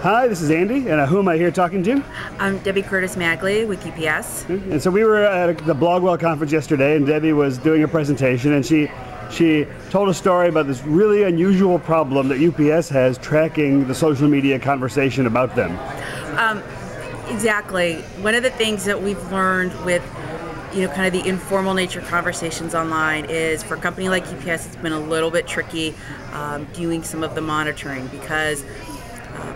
Hi, this is Andy, and who am I here talking to? I'm Debbie Curtis-Magley with UPS. And so we were at the Blogwell conference yesterday, and Debbie was doing a presentation, and she told a story about this really unusual problem that UPS has tracking the social media conversation about them. Exactly. One of the things that we've learned with kind of the informal nature conversations online is for a company like UPS, it's been a little bit tricky doing some of the monitoring because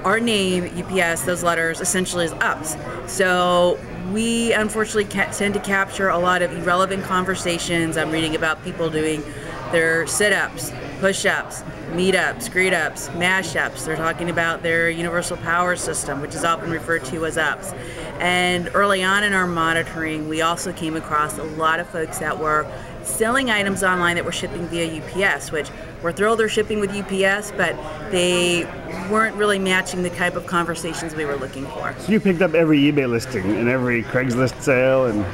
our name, UPS, those letters, essentially is ups. So we unfortunately tend to capture a lot of irrelevant conversations. I'm reading about people doing their sit-ups, push-ups, meet-ups, greet-ups, mash-ups. They're talking about their universal power system, which is often referred to as ups. And early on in our monitoring, we also came across a lot of folks that were selling items online that were shipping via UPS, which we're thrilled they're shipping with UPS, but they weren't really matching the type of conversations we were looking for. So you picked up every eBay listing and every Craigslist sale, and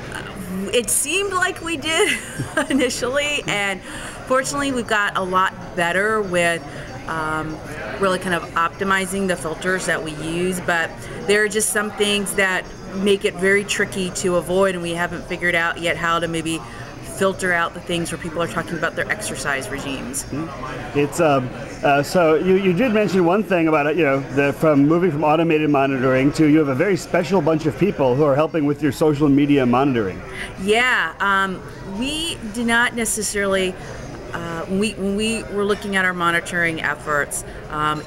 it seemed like we did initially, and fortunately we've got a lot better with really kind of optimizing the filters that we use, but there are just some things that make it very tricky to avoid, and we haven't figured out yet how to maybe filter out the things where people are talking about their exercise regimes. It's so you did mention one thing about it, from moving from automated monitoring to you have a very special bunch of people who are helping with your social media monitoring. Yeah, we did not necessarily. When we were looking at our monitoring efforts,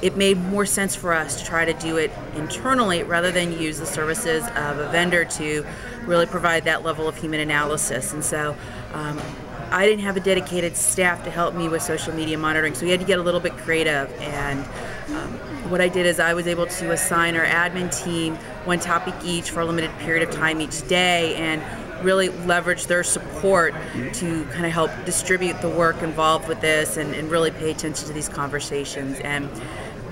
it made more sense for us to try to do it internally rather than use the services of a vendor to really provide that level of human analysis. And so I didn't have a dedicated staff to help me with social media monitoring, so we had to get a little bit creative. And what I did is I was able to assign our admin team one topic each for a limited period of time each day, and really leverage their support to kind of help distribute the work involved with this and really pay attention to these conversations. And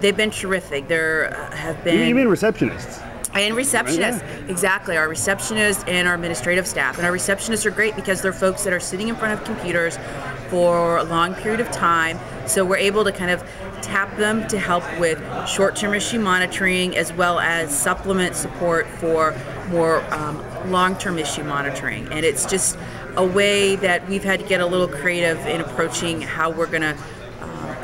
they've been terrific. There have been... You mean receptionists? And receptionists, yeah. Exactly. Our receptionists and our administrative staff. And our receptionists are great because they're folks that are sitting in front of computers for a long period of time. So we're able to kind of tap them to help with short-term issue monitoring as well as supplement support for more long-term issue monitoring. And it's just a way that we've had to get a little creative in approaching how we're going to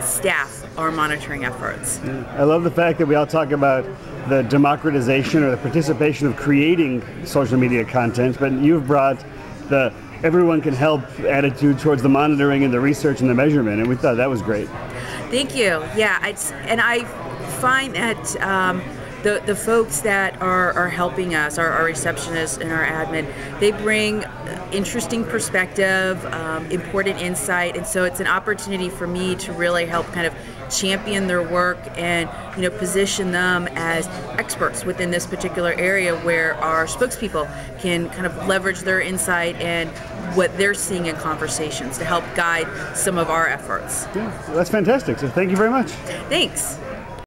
staff our monitoring efforts. I love the fact that we all talk about the democratization or the participation of creating social media content, but you've brought the everyone can help attitude towards the monitoring and the research and the measurement, and we thought that was great. Thank you. Yeah, and I find that the folks that are helping us, our receptionists and our admin, they bring interesting perspective, important insight, and so it's an opportunity for me to really help kind of champion their work and position them as experts within this particular area where our spokespeople can kind of leverage their insight and what they're seeing in conversations to help guide some of our efforts. Yeah, well, that's fantastic. So thank you very much. Thanks.